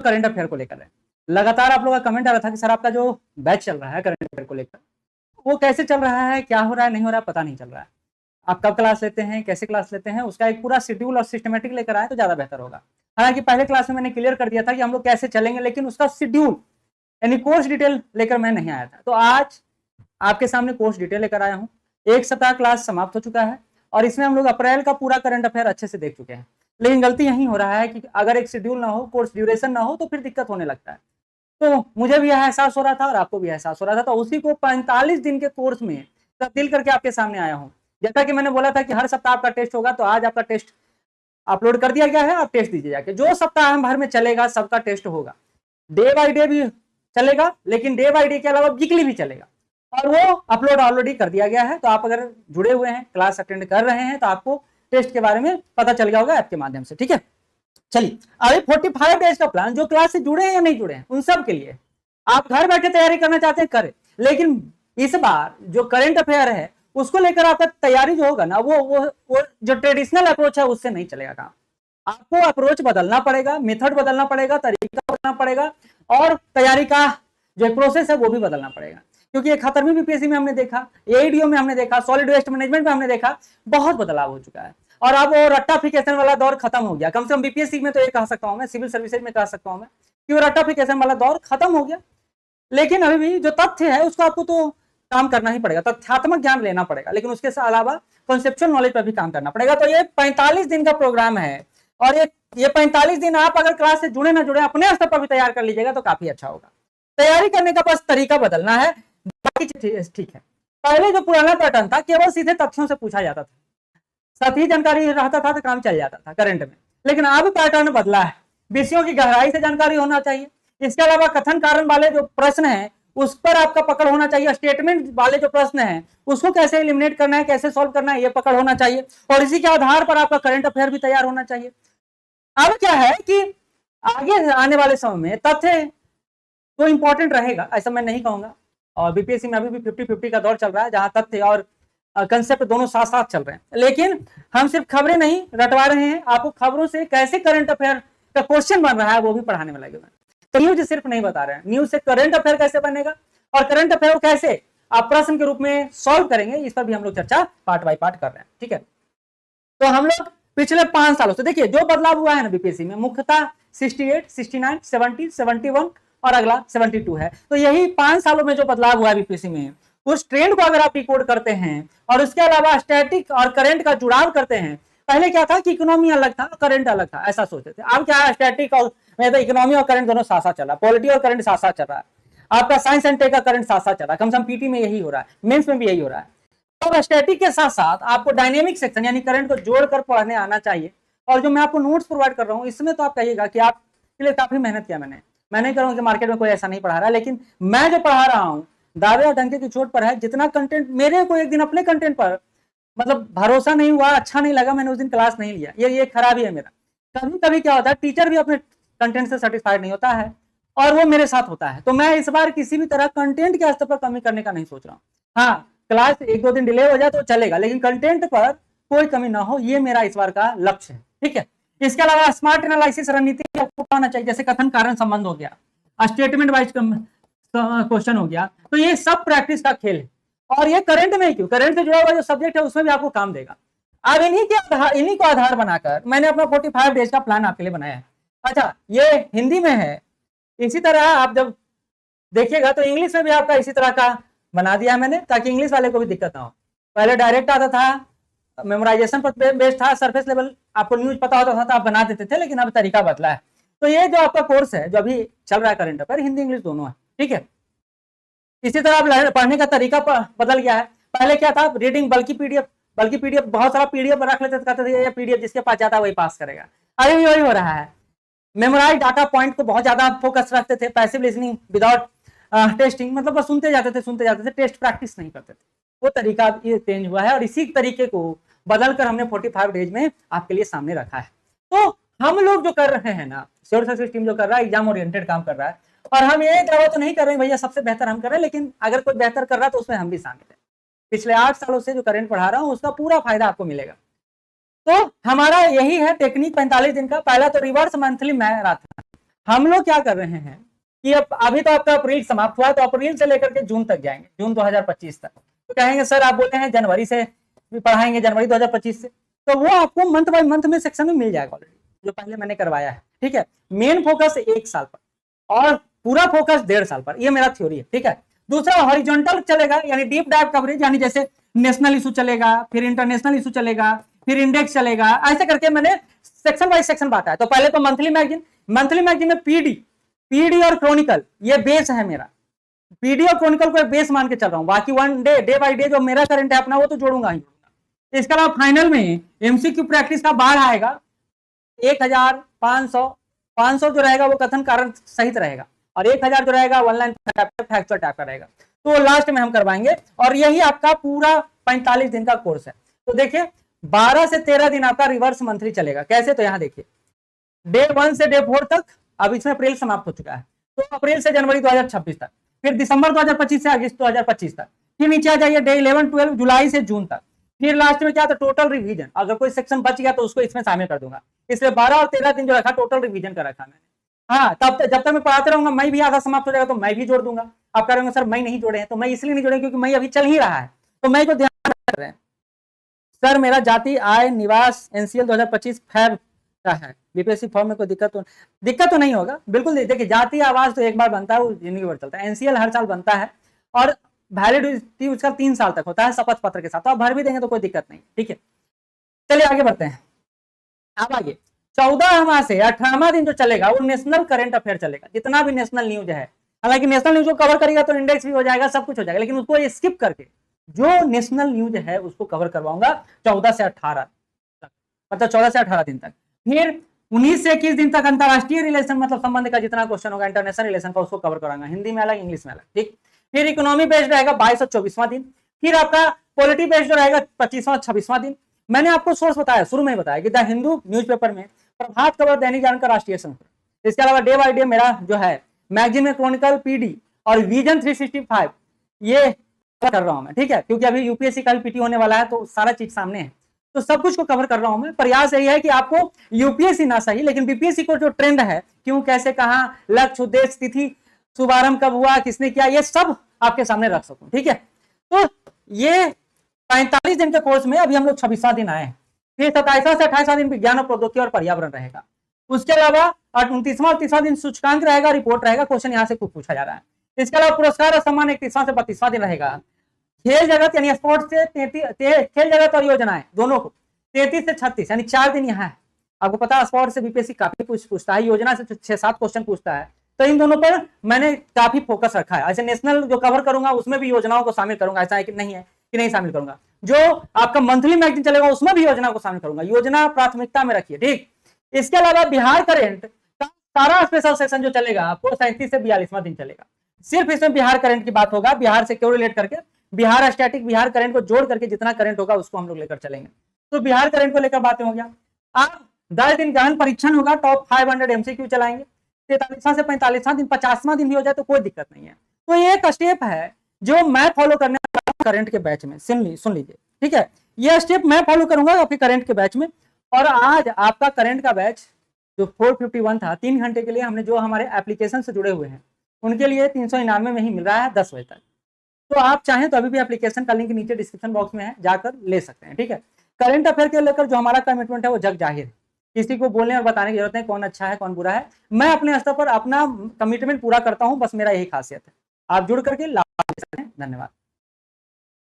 Current affair को लेकर है। लगातार आप लोगों का कमेंट आ रहा था कि सर आपका जो बैच चल रहा है करंट अफेयर को लेकर वो कैसे चल रहा है, क्या हो रहा है, नहीं हो रहा है, पता नहीं चल रहा है। आप कब क्लास लेते हैं, कैसे क्लास लेते हैं, उसका एक पूरा शेड्यूल और सिस्टमेटिक लेकर आए तो ज्यादा बेहतर होगा। हालांकि पहले क्लास में मैंने क्लियर कर दिया था कि हम लोग कैसे चलेंगे, लेकिन उसका शेड्यूल यानी कोर्स डिटेल लेकर मैं नहीं आया था। तो आज आपके सामने कोर्स डिटेल लेकर आया हूँ। एक सप्ताह क्लास समाप्त हो चुका है और इसमें हम लोग अप्रैल का पूरा करंट अफेयर अच्छे से देख चुके हैं। लेकिन गलती यही हो रहा है कि अगर एक शेड्यूल ना हो, कोर्स ड्यूरेशन ना हो, तो फिर दिक्कत होने लगता है। तो मुझे भी यह एहसास हो रहा था और आपको भी एहसास हो रहा था, तो उसी को 45 दिन के कोर्स में तब्दील करके आपके सामने आया हूँ। जैसा कि मैंने बोला था कि हर सप्ताह आपका टेस्ट होगा, तो आज आपका टेस्ट अपलोड कर दिया गया है। आप टेस्ट दीजिए जाके, जो सप्ताह भर में चलेगा सबका टेस्ट होगा। डे बाय डे भी चलेगा, लेकिन डे बाय डे के अलावा वीकली भी चलेगा और वो अपलोड ऑलरेडी कर दिया गया है। तो आप अगर जुड़े हुए हैं, क्लास अटेंड कर रहे हैं, तो आपको टेस्ट के बारे में पता चल गया होगा ऐप के माध्यम से। ठीक है, चलिए अभी 45 डेज का प्लान जो क्लास से जुड़े हैं या नहीं जुड़े हैं उन सब के लिए, आप घर बैठे तैयारी करना चाहते हैं करें, लेकिन इस बार जो करंट अफेयर है उसको लेकर आपका तैयारी जो होगा ना, वो जो ट्रेडिशनल अप्रोच है उससे नहीं चलेगा काम। आपको अप्रोच बदलना पड़ेगा, मेथड बदलना पड़ेगा, तरीका बदलना पड़ेगा और तैयारी का जो प्रोसेस है वो भी बदलना पड़ेगा। क्योंकि 71वीं बीपीएससी में हमने देखा, एआईडीओ में हमने देखा, सॉलिड वेस्ट मैनेजमेंट में हमने देखा, बहुत बदलाव हो चुका है और अब वो रट्टाफिकेशन वाला दौर खत्म हो गया। कम से कम बीपीएससी में तो ये कह सकता हूं मैं, सिविल सर्विसेज में कह सकता हूं मैं कि वो रट्टाफिकेशन वाला दौर खत्म हो गया। लेकिन अभी भी जो तथ्य है उसको आपको तो काम करना ही पड़ेगा, तथ्यात्मक ज्ञान लेना पड़ेगा, लेकिन उसके अलावा कॉन्सेप्चुअल नॉलेज पर भी काम करना पड़ेगा। तो ये 45 दिन का प्रोग्राम है और ये 45 दिन आप अगर क्लास से जुड़े ना जुड़े, अपने स्तर पर भी तैयार कर लीजिएगा तो काफी अच्छा होगा। तैयारी करने का बस तरीका बदलना है, बाकी ठीक है। पहले जो पुराना पैटर्न था केवल सीधे तथ्यों से पूछा जाता था, सही जानकारी रहता था तो काम चल जाता था करंट में। लेकिन अब पैटर्न बदला है, विषयों की गहराई से जानकारी होना चाहिए। इसके अलावा कथन कारण वाले जो प्रश्न हैं उस पर आपका पकड़ होना चाहिए। स्टेटमेंट वाले जो प्रश्न हैं उसको कैसे एलिमिनेट करना है, कैसे सॉल्व करना है, ये पकड़ होना चाहिए और इसी के आधार पर आपका करंट अफेयर भी तैयार होना चाहिए। अब क्या है कि आगे आने वाले समय में तथ्य तो इंपॉर्टेंट रहेगा, ऐसा मैं नहीं कहूंगा। और बीपीएससी में अभी भी 50-50 का दौर चल रहा है, जहां तथ्य और कंसेप्ट दोनों साथ साथ चल रहे हैं। लेकिन हम सिर्फ खबरें नहीं रटवा रहे हैं, आपको खबरों से कैसे करंट अफेयर का क्वेश्चन बन रहा है वो भी पढ़ाने में लगे हुए हैं। तो न्यूज सिर्फ नहीं बता रहे हैं, न्यूज से करंट अफेयर कैसे बनेगा और करंट अफेयर को कैसे आप प्रश्न के रूप में सॉल्व करेंगे, इस पर भी हम लोग चर्चा पार्ट बाय पार्ट कर रहे हैं। ठीक है, तो हम लोग पिछले 5 सालों से देखिए जो बदलाव हुआ है ना बीपीएससी में, मुख्यतः 68, 69, 70, 71 और अगला 72 है। तो यही 5 सालों में जो बदलाव हुआ है बीपीएससी में, उस ट्रेंड को अगर आप डिकोड करते हैं और उसके अलावा स्टैटिक और करंट का जुड़ाव करते हैं। पहले क्या था कि इकोनॉमी अलग था, करंट अलग था, ऐसा सोचते थे। अब क्या है, स्टैटिक और इकोनॉमी और करंट दोनों साथ साथ चल रहा है, पॉलिटी और करंट साथ साथ चल रहा है, आपका साइंस एंड टेक का करंट साथ साथ चल रहा है। कम से कम पीटी में यही हो रहा है, मेंस में भी यही हो रहा है। तो स्टैटिक के साथ साथ आपको डायनेमिक सेक्शन यानी करंट को जोड़कर पढ़ने आना चाहिए। और जो मैं आपको नोट्स प्रोवाइड कर रहा हूँ इसमें तो आप कहिएगा कि आपके लिए काफी मेहनत किया मैं नहीं करूँगा कि मार्केट में कोई ऐसा नहीं पढ़ा रहा है, लेकिन मैं जो पढ़ा रहा हूँ दावे और डंके की चोट पर है। जितना कंटेंट मेरे को एक दिन अपने कंटेंट पर मतलब भरोसा नहीं हुआ, अच्छा नहीं लगा, मैंने उस दिन क्लास नहीं लिया, ये खराबी है मेरा। कभी कभी क्या होता है, टीचर भी अपने कंटेंट से सेटिस्फाइड नहीं होता है और वो मेरे साथ होता है। तो मैं इस बार किसी भी तरह कंटेंट के स्तर पर कमी करने का नहीं सोच रहा हूँ। हाँ, क्लास 1-2 दिन डिले हो जाए तो चलेगा, लेकिन कंटेंट पर कोई कमी ना हो, ये मेरा इस बार का लक्ष्य है। ठीक है, इसके अलावा स्मार्ट एनालिसिस रणनीति आपको आना चाहिए, जैसे कथन कारण संबंध हो गया, स्टेटमेंट वाइज क्वेश्चन हो गया। तो ये सब प्रैक्टिस का खेल है और ये करंट में क्यों, करंट से जुड़ा हुआ जो सब्जेक्ट है उसमें भी आपको काम देगा। अब इन्हीं को आधार बनाकर मैंने अपना 45 डेज का प्लान आपके लिए बनाया है। अच्छा, ये हिंदी में है, इसी तरह आप जब देखिएगा तो इंग्लिश में भी आपका इसी तरह का बना दिया मैंने, ताकि इंग्लिश वाले को भी दिक्कत ना हो। पहले डायरेक्ट आता था, मेमोराइजेशन पर बेस्ड था, सरफेस लेवल आपको न्यूज पता होता था तो आप बना देते थे, लेकिन अब तरीका बदला है। तो ये जो आपका कोर्स है जो अभी चल रहा है करंट अफेयर, हिंदी इंग्लिश दोनों है। ठीक है, इसी तरह अब पढ़ने का तरीका बदल गया है। पहले क्या था, रीडिंग बल्कि पीडीएफ बहुत सारा पीडीएफ रख लेते थे, कहते थे ये पीडीएफ जिसके पास जाता है वही पास करेगा। अभी भी वही हो रहा है। मेमोराइज डाटा पॉइंट को बहुत ज्यादा फोकस रखते थे, पैसिव लिसनिंग विदाउट टेस्टिंग, मतलब बस सुनते जाते थे, टेस्ट प्रैक्टिस नहीं करते थे। वो तरीका ये चेंज हुआ है और इसी तरीके को बदलकर हमने 45 डेज में आपके लिए सामने रखा है। तो हम लोग जो कर रहे हैं ना, श्योर सक्सेस टीम जो कर रहा है, एग्जाम ओरिएंटेड काम कर रहा है और हम ये दावा तो नहीं कर रहे हैं भैया सबसे बेहतर हम कर रहे हैं, लेकिन अगर कोई बेहतर कर रहा है तो उसमें हम भी शामिल हैं। पिछले 8 सालों से जो करंट पढ़ा रहा हूँ उसका पूरा फायदा आपको मिलेगा। तो हमारा यही है टेक्निक 45 दिन का। पहला तो रिवर्स मंथली मैराथन, हम लोग क्या कर रहे हैं कि अब अभी तो आपका अप्रैल समाप्त हुआ है, तो अप्रैल से लेकर के जून तक जाएंगे, जून 2025 तक। तो कहेंगे सर आप बोलते हैं जनवरी से पढ़ाएंगे, जनवरी 2025 से, तो वो आपको मंथ बाय मंथ में सेक्शन में मिल जाएगा ऑलरेडी, जो पहले मैंने करवाया है। ठीक है, मेन फोकस 1 साल पर और पूरा फोकस 1.5 साल पर, ये मेरा थ्योरी है। ठीक है, दूसरा हॉरिजॉन्टल चलेगा, यानी डीप डाइव कवरेज, यानी जैसे नेशनल इशू चलेगा, फिर इंटरनेशनल इशू चलेगा, फिर इंडेक्स चलेगा, ऐसे करके मैंने सेक्शन बाय सेक्शन बांटा है। तो पहले तो मंथली मैगजीन में पीडी और क्रॉनिकल, ये बेस है मेरा, पीडी और क्रॉनिकल को बेस मान के चल रहा हूं, बाकी वन डे बाय डे जो मेरा करंट है अपना वो तो जोड़ूंगा ही। इसके अलावा फाइनल में एमसीक्यू प्रैक्टिस का बाढ़ आएगा 1500 जो रहेगा वो कथन कारण सहित रहेगा, और 1000 जो रहेगा वन लाइन फैक्चुअल टाइप का रहेगा, तो लास्ट में हम करवाएंगे। और यही आपका पूरा 45 दिन का कोर्स है। तो देखिए 12 से 13 दिन आपका रिवर्स मंथली चलेगा। कैसे, तो यहाँ देखिए डे 1 से डे 4 तक, अब इसमें अप्रैल समाप्त हो चुका है, तो अप्रैल से जनवरी 2026 तक, फिर दिसंबर 2025 से अगस्त 2025 तक, फिर नीचे आ जाइए डे 11 12 जुलाई से जून तक, फिर लास्ट में क्या था टोटल रिवीजन। अगर कोई सेक्शन बच गया तो उसको इसमें शामिल कर दूंगा, इसलिए 12 और 13 दिन जो रखा टोटल रिवीजन का रखा मैंने। हाँ, तब जब तक मैं पढ़ाते रहूंगा, मैं भी आधा समाप्त हो जाएगा तो मैं भी जोड़ दूंगा। आप कह रहे होंगे सर मैं नहीं जोड़े हैं, तो मैं इसलिए नहीं जोड़े क्योंकि मैं अभी चल ही रहा है, तो मैं को ध्यान कर रहे हैं। सर मेरा जाति आय निवास एनसीएल 2025 फैब का है, बीपीएससी फॉर्म में कोई दिक्कत तो नहीं होगा। बिल्कुल देखिए, जाति आवास तो एक बार बनता है, वो जिंदगी भर चलता है। एनसीएल हर साल बनता है और वैलिडिटी उसका 3 साल तक होता है शपथ पत्र के साथ, तो आप भर भी देंगे तो कोई दिक्कत नहीं। ठीक है, चलिए आगे बढ़ते हैं। अब आगे 14वां से 18वां दिन जो चलेगा वो नेशनल करंट अफेयर चलेगा, जितना भी नेशनल न्यूज है। हालांकि नेशनल न्यूज को कवर करेगा तो इंडेक्स भी हो जाएगा, सब कुछ हो जाएगा, लेकिन उसको स्किप करके जो नेशनल न्यूज है उसको कवर करवाऊंगा 14 से 18 तक, मतलब 14 से 18 दिन तक। फिर 19 से 21 दिन तक अंतरराष्ट्रीय रिलेशन मतलब संबंध का जितना क्वेश्चन होगा इंटरनेशनल रिलेशन का, उसको कवर कराऊंगा, हिंदी में अलग इंग्लिश में अलग। ठीक, फिर इकोनॉमी बेस्ड रहेगा 22 और 24वां दिन। फिर आपका पॉलिटी बेस्ड जो रहेगा 25वां और 26वां दिन। मैंने आपको सोर्स बताया, शुरू में बताया कि द हिंदू न्यूज़पेपर में प्रभात खबर, दैनिक जागरण का राष्ट्रीय संस्करण। इसके अलावा डे बाय डे मेरा जो है मैगजीन में क्रॉनिकल, पीडी और विजन 365 ये कर रहा हूं मैं। ठीक है, क्योंकि अभी यूपीएससी का भी पीटी होने वाला है, तो सारा चीज सामने है, तो सब कुछ को कवर कर रहा हूं मैं। प्रयास यही है कि आपको यूपीएससी ना सही, लेकिन बीपीएससी को जो ट्रेंड है, क्यों कैसे कहां, लक्ष्य उद्देश्य तिथि शुभारंभ कब हुआ, किसने किया, ये सब आपके सामने रख सकूं। ठीक है, तो ये 45 दिन के कोर्स में अभी हम लोग 26वां दिन आए हैं। फिर 27वां से 28वां दिन विज्ञान और प्रौद्योगिकी और पर्यावरण रहेगा। उसके अलावा 29वां और 30वां दिन सूचकांक रहेगा, रिपोर्ट रहेगा, क्वेश्चन यहाँ से कुछ पूछा जा रहा है। इसके अलावा पुरस्कार और सम्मान 31वां से 32वां दिन रहेगा। खेल जगत यानी स्पोर्ट्स से खेल जगत और योजनाएं दोनों को 33 से 36 यानी 4 दिन यहाँ है। आपको पता है स्पोर्ट्स से बीपीएससी काफी कुछ पूछता है, योजना से 6-7 क्वेश्चन पूछता है, तो इन दोनों पर मैंने काफी फोकस रखा है। ऐसे नेशनल जो कवर करूंगा उसमें भी योजनाओं को शामिल करूंगा, ऐसा है कि नहीं है कि नहीं शामिल करूंगा। जो आपका मंथली मैगजीन चलेगा उसमें भी योजना को शामिल करूंगा, योजना प्राथमिकता में रखिए। ठीक, इसके अलावा बिहार करंट का सारा स्पेशल सेक्शन जो चलेगा आपको 37 से 42वां दिन चलेगा। सिर्फ इसमें बिहार करंट की बात होगा, बिहार से क्यों रिलेट करके, बिहार स्टैटिक, बिहार करंट को जोड़ करके जितना करंट होगा उसको हम लोग लेकर चलेंगे। तो बिहार करंट को लेकर बातें हो गया। आप 10 दिन गहन परीक्षण होगा, टॉप 500 MCQ चलाएंगे। 43वां से 45वां दिन, 50वां दिन भी हो जाए तो कोई दिक्कत नहीं है। तो ये एक स्टेप है जो मैं फॉलो करने वाला हूं करंट के बैच में, सुन लीजिए। ठीक है, ये स्टेप मैं फॉलो करूंगा आपके करंट के बैच में। और आज आपका करंट का बैच जो 451 था, 3 घंटे के लिए हमने जो हमारे एप्लीकेशन से जुड़े हुए हैं उनके लिए 399 में ही मिल रहा है 10 बजे तक। तो आप चाहें तो अभी भी एप्लीकेशन का लिंक नीचे डिस्क्रिप्शन बॉक्स में है, जाकर ले सकते हैं। ठीक है, करंट अफेयर के लेकर जो हमारा कमिटमेंट है वो जग जाहिर है, किसी को बोलने और बताने की जरूरत नहीं कौन अच्छा है कौन बुरा है। मैं अपने स्तर पर अपना कमिटमेंट पूरा करता हूं, बस मेरा यही खासियत है। आप जुड़ करके लाभ ले सकते हैं। धन्यवाद।